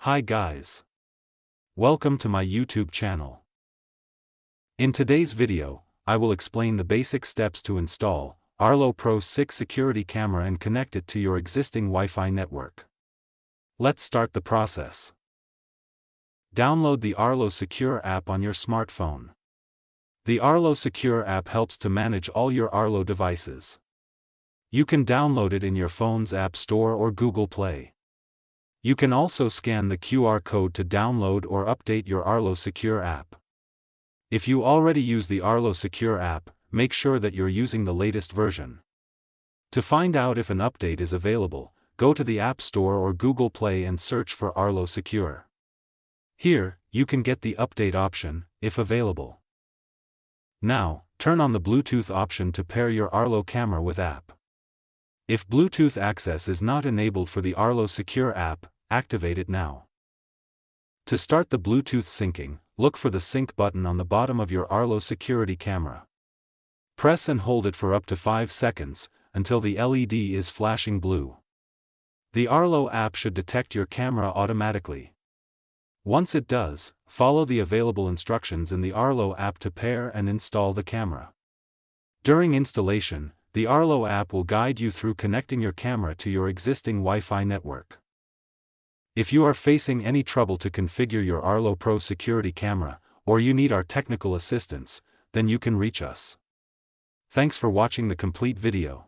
Hi guys. Welcome to my YouTube channel. In today's video, I will explain the basic steps to install Arlo Pro 6 security camera and connect it to your existing Wi-Fi network. Let's start the process. Download the Arlo Secure app on your smartphone. The Arlo Secure app helps to manage all your Arlo devices. You can download it in your phone's App Store or Google Play. You can also scan the QR code to download or update your Arlo Secure app. If you already use the Arlo Secure app, make sure that you're using the latest version. To find out if an update is available, go to the App Store or Google Play and search for Arlo Secure. Here, you can get the update option, if available. Now, turn on the Bluetooth option to pair your Arlo camera with app. If Bluetooth access is not enabled for the Arlo Secure app, activate it now. To start the Bluetooth syncing, look for the sync button on the bottom of your Arlo security camera. Press and hold it for up to 5 seconds, until the LED is flashing blue. The Arlo app should detect your camera automatically. Once it does, follow the available instructions in the Arlo app to pair and install the camera. During installation, the Arlo app will guide you through connecting your camera to your existing Wi-Fi network. If you are facing any trouble to configure your Arlo Pro security camera, or you need our technical assistance, then you can reach us. Thanks for watching the complete video.